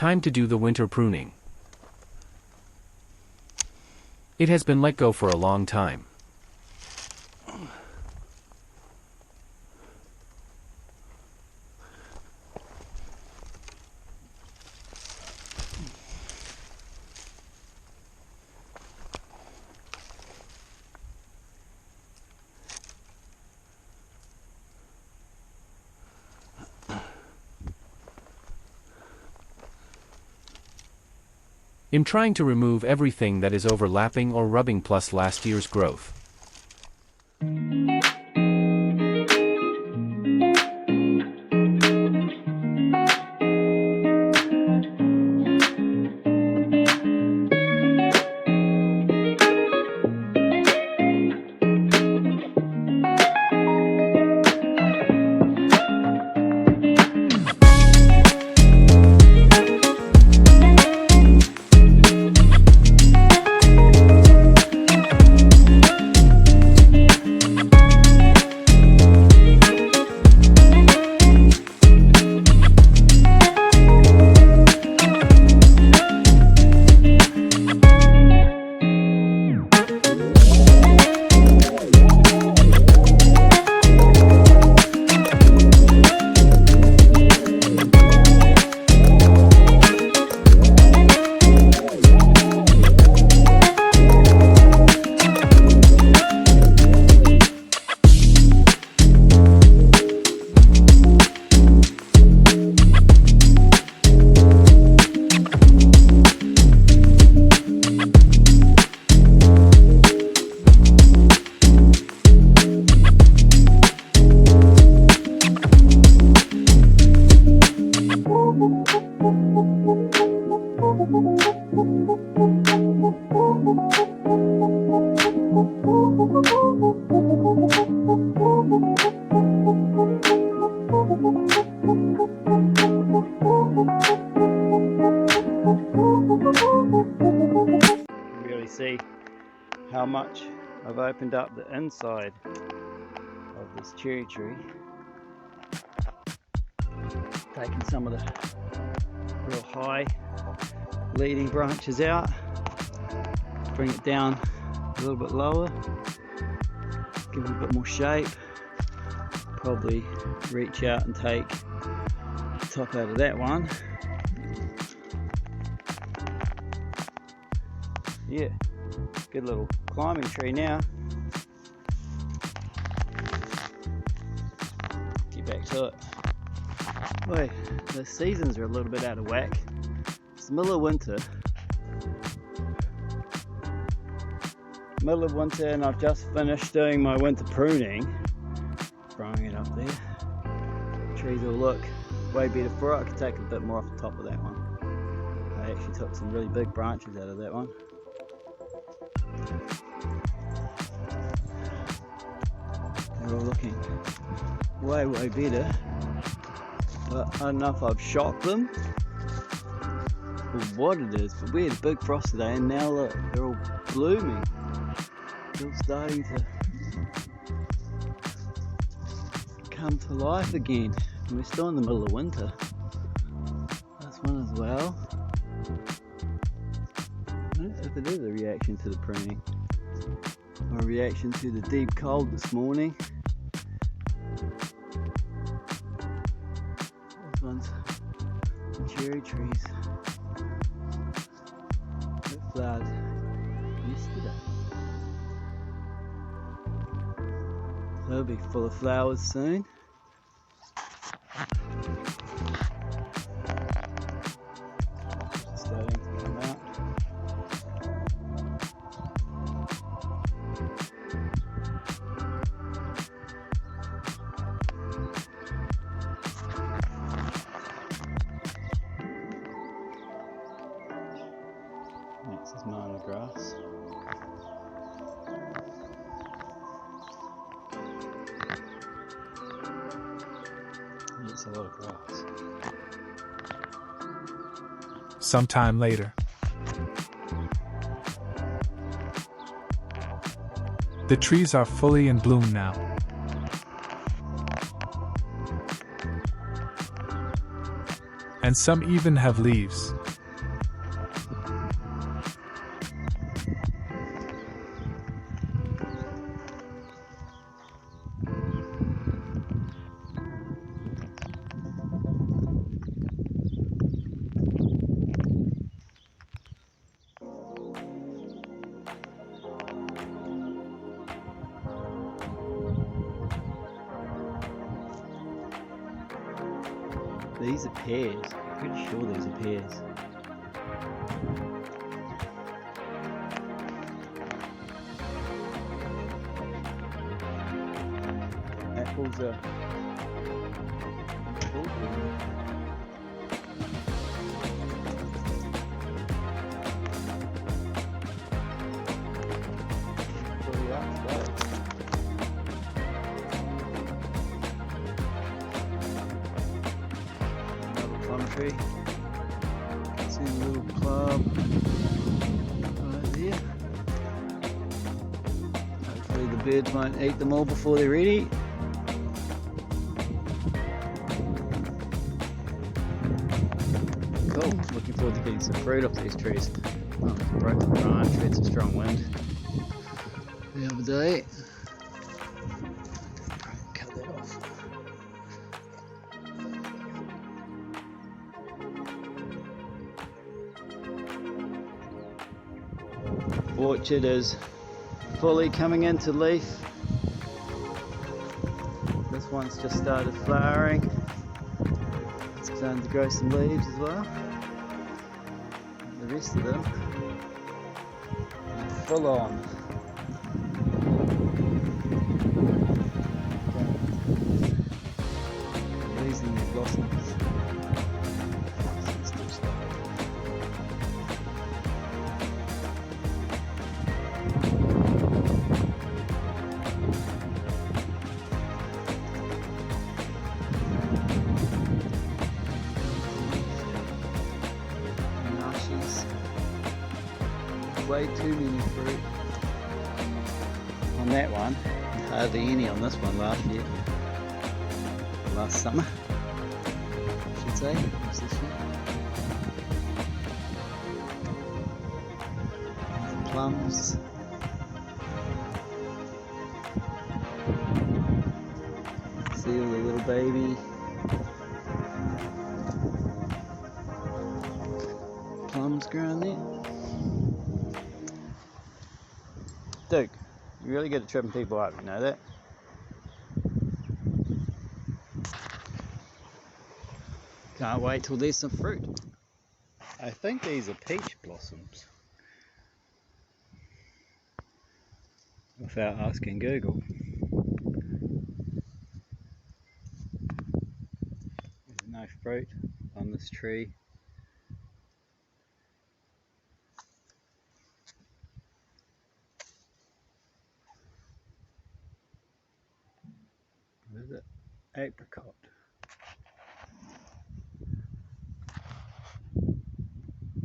time to do the winter pruning. It has been let go for a long time. I'm trying to remove everything that is overlapping or rubbing plus last year's growth. Really see how much I've opened up the inside of this cherry tree, taking some of the real high leading branches out, bring it down a little bit lower, give it a bit more shape, probably reach out and take the top out of that one. Yeah, good little climbing tree now. Get back to it. Boy, the seasons are a little bit out of whack. It's the middle of winter. And I've just finished doing my winter pruning. Throwing it up there. Trees will look way better for it. I could take a bit more off the top of that one. I actually took some really big branches out of that one. They're all looking way better, but I don't know if I've shocked them or what it is, but we had a big frost today and now look, they're all blooming. They're all starting to come to life again, and we're still in the middle of winter. This one as well. I don't know if it is a reaction to the pruning or a reaction to the deep cold this morning. This one's the cherry trees that flowered yesterday. They'll be full of flowers soon. Starting to come out. Next is minor grass. It's a lot of grass. Sometime later. The trees are fully in bloom now. and some even have leaves. These are pears. Pretty sure these are pears. Apples are tree. See a little club right there. Hopefully the birds won't eat them all before they're ready. Cool, looking forward to getting some fruit off these trees. Oh, broken branch, it's a strong wind. The other day. Cut that off. Orchard is fully coming into leaf. This one's just started flowering. It's starting to grow some leaves as well. And the rest of them are full on. Losing their blossoms. Way too many fruit on that one, hardly any on this one last summer I should say. What's this year? Plums. See all the little baby plums growing there. Duke, you're really good at tripping people up, you know that? Can't wait till there's some fruit. I think these are peach blossoms. Without asking Google. There's no fruit on this tree. What is it? Apricot.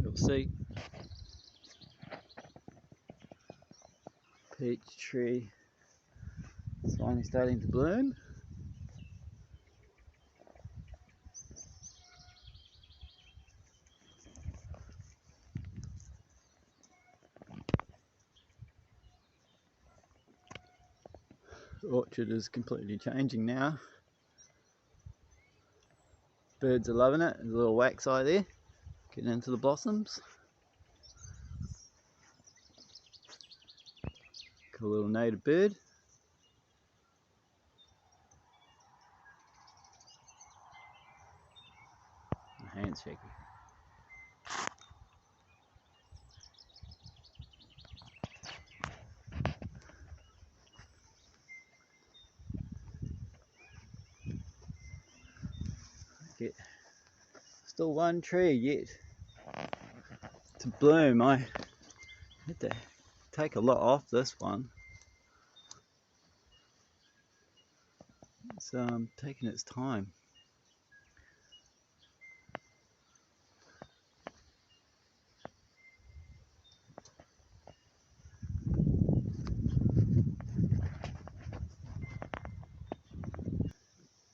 You'll see. Peach tree. It's finally starting to bloom. The orchard is completely changing now. Birds are loving it. There's a little wax eye there, getting into the blossoms. Cool little native bird. My hand's shaky. Okay. Still one tree yet to bloom. I had to take a lot off this one. It's taking its time.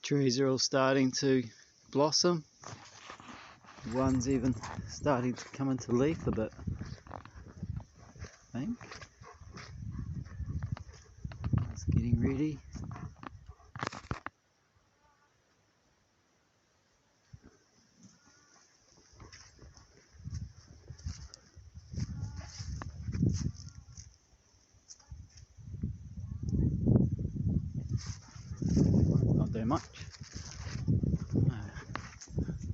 Trees are all starting to blossom. One's even starting to come into leaf a bit, I think. It's getting ready. Not doing much.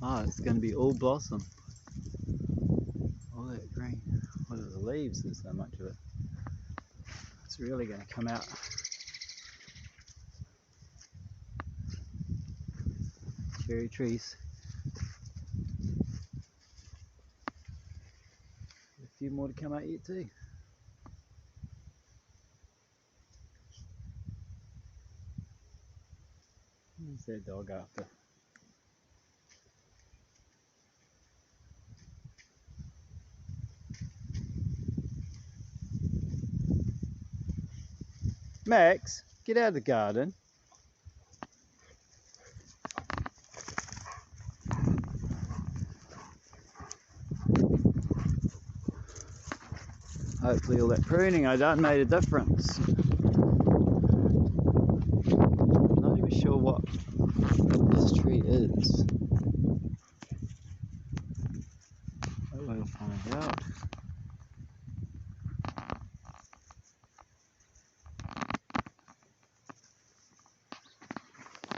Oh, it's going to be all blossom. All that green. What are the leaves? There's so much of it. It's really going to come out. Cherry trees. A few more to come out yet too. Where's that dog after? Max, get out of the garden. Hopefully all that pruning I done made a difference. I'm not even sure what this tree is. But we'll find out.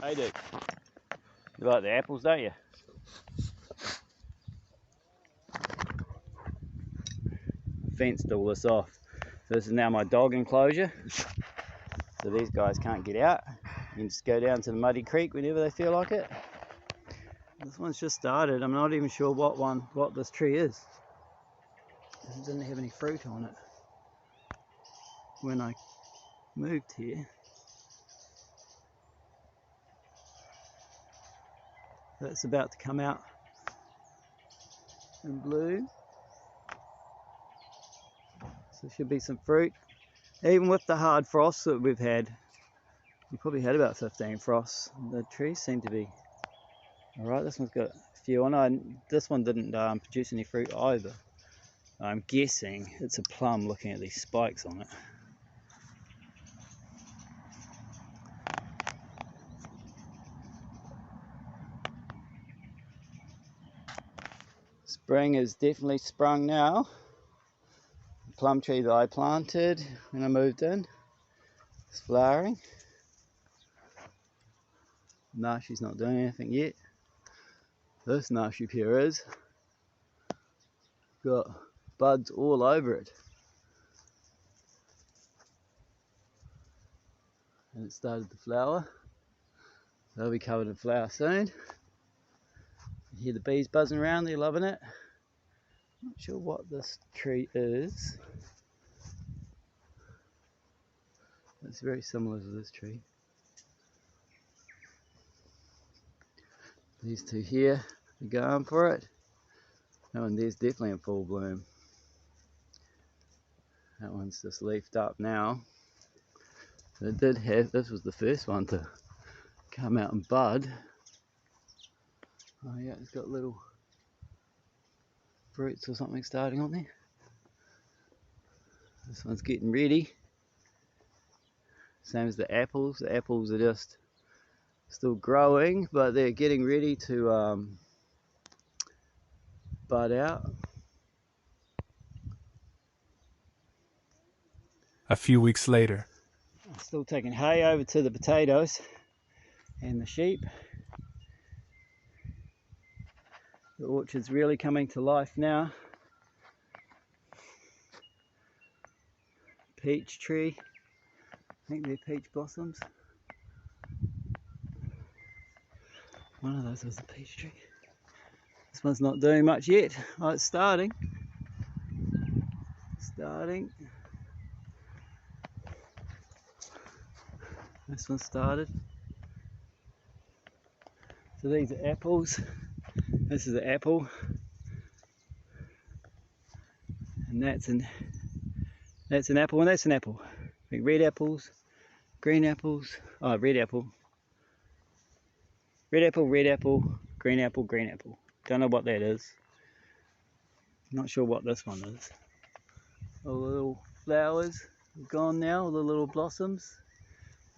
Hey dude, you like the apples, don't you? Fenced all this off. So this is now my dog enclosure. So these guys can't get out. You can just go down to the muddy creek whenever they feel like it. This one's just started. I'm not even sure what this tree is. It didn't have any fruit on it when I moved here. That's about to come out in bloom. So there should be some fruit. Even with the hard frosts that we've had, we probably had about 15 frosts. The trees seem to be alright. This one's got a few on it. This one didn't produce any fruit either. I'm guessing it's a plum looking at these spikes on it. Spring is definitely sprung now. The plum tree that I planted when I moved in is flowering. Nashi's not doing anything yet. This nashi pear is. Got buds all over it. And it started to flower. They'll be covered in flower soon. You hear the bees buzzing around, they're loving it. Not sure what this tree is. It's very similar to this tree. These two here are going for it. That one there's definitely in full bloom. That one's just leafed up now. It did have, this was the first one to come out and bud. Oh yeah, it's got little fruits or something starting on there. This one's getting ready. Same as the apples. The apples are just still growing, but they're getting ready to bud out. A few weeks later. I'm still taking hay over to the potatoes and the sheep. The orchard's really coming to life now. Peach tree. I think they're peach blossoms. One of those was a peach tree. This one's not doing much yet. Oh, it's starting. Starting. This one started. So these are apples. This is an apple. And that's an apple, and that's an apple. Like red apples, green apples. Oh, red apple. Red apple, green apple, green apple. Don't know what that is. Not sure what this one is. All the little flowers are gone now, all the little blossoms.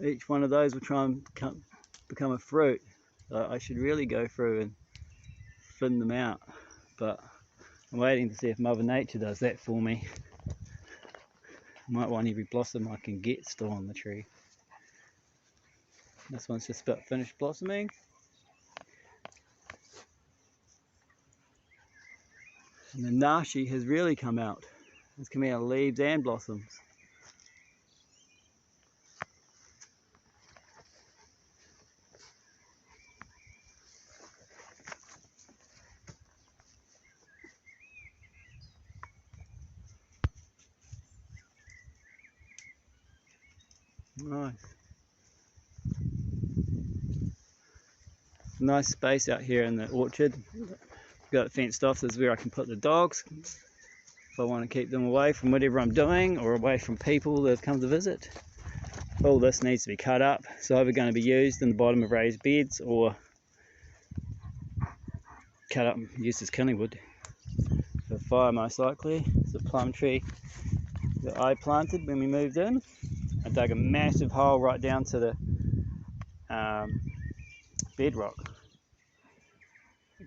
Each one of those will try and become a fruit. So I should really go through and thin them out, but I'm waiting to see if Mother Nature does that for me. I might want every blossom I can get still on the tree. This one's just about finished blossoming. And the nashi has really come out. It's coming out of leaves and blossoms. Nice. Nice space out here in the orchard. Got it fenced off. This is where I can put the dogs if I want to keep them away from whatever I'm doing or away from people that have come to visit. All this needs to be cut up. It's either going to be used in the bottom of raised beds or cut up and used as kindling wood for fire most likely. It's a plum tree that I planted when we moved in. I dug a massive hole right down to the bedrock.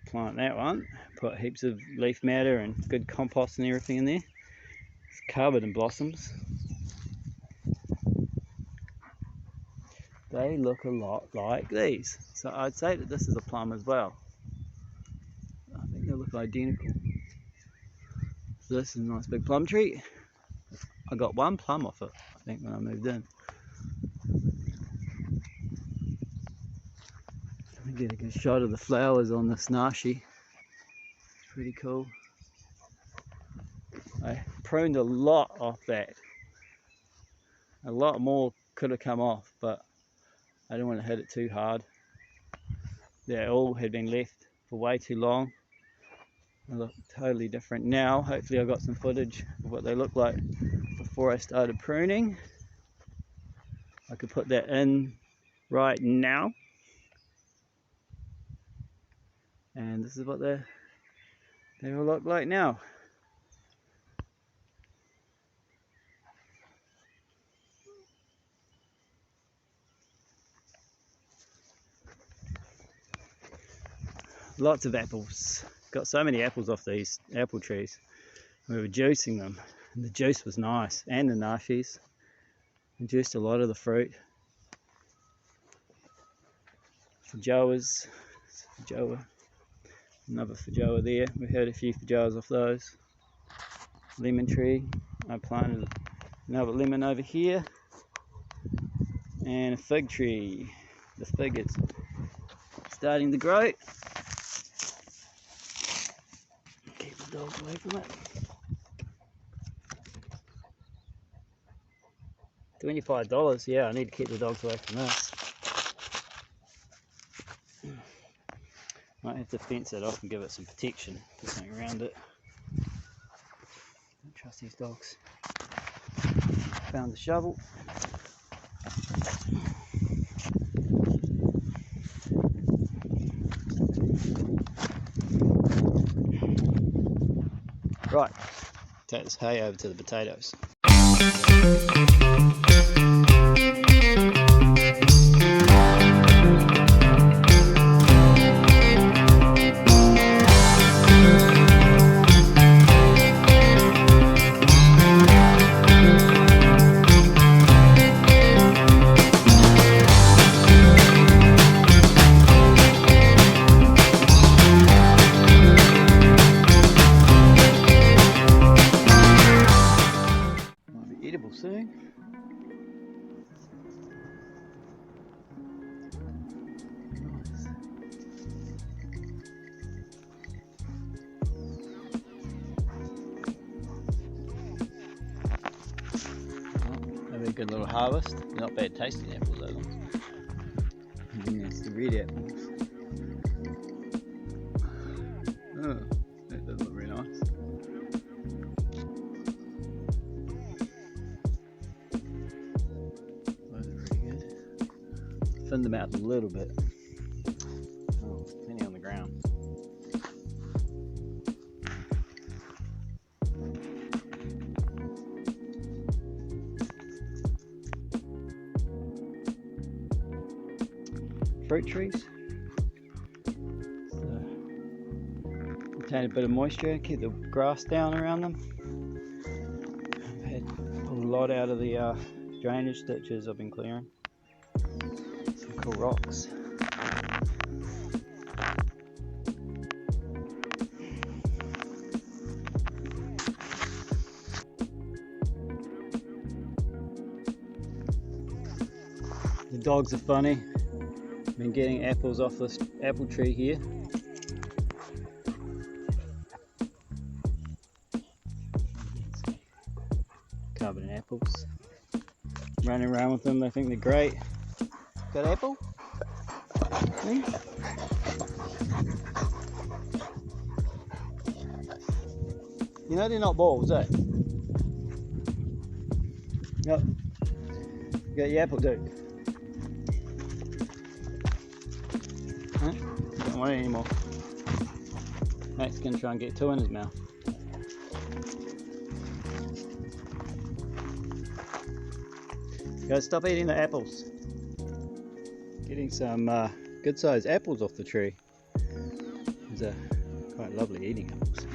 Plant that one, put heaps of leaf matter and good compost and everything in there. It's covered in blossoms. They look a lot like these, so I'd say that this is a plum as well. I think they look identical. So this is a nice big plum tree. I got one plum off it, I think, when I moved in. I get a good shot of the flowers on this nashi. It's pretty cool. I pruned a lot off that. A lot more could have come off, but I didn't want to hit it too hard. They all had been left for way too long. They look totally different now. Hopefully I got some footage of what they look like before I started pruning. I could put that in right now. And this is what they all look like now. Lots of apples. Got so many apples off these apple trees. We were juicing them, and the juice was nice, and the nashis. We juiced a lot of the fruit. Feijoas, feijoa, another feijoa there. We had a few feijoas off those. Lemon tree. I planted another lemon over here, and a fig tree. The fig is starting to grow. Keep the dogs away from it. $25, yeah, I need to keep the dogs away from this. Might have to fence it off and give it some protection, put something around it. Don't trust these dogs. Found the shovel. Right, take this hay over to the potatoes. Soon. Nice. Have a good little harvest. Not bad tasting apples, those ones. And then there's the red apples. Oh, that does look very nice. Thin them out a little bit. Oh, plenty on the ground. fruit trees. So, retain a bit of moisture, keep the grass down around them. I've had a lot out of the drainage ditches I've been clearing. Some cool rocks. The dogs are funny. Been getting apples off this apple tree here. Covered in apples. Running around with them, they think they're great. Got apple? Hmm? You know they're not balls, eh? Yep. You got your apple, dude. Huh? Don't want it anymore. Max can try and get two in his mouth. Guys, stop eating the apples. Getting some good sized apples off the tree. These are quite lovely eating apples.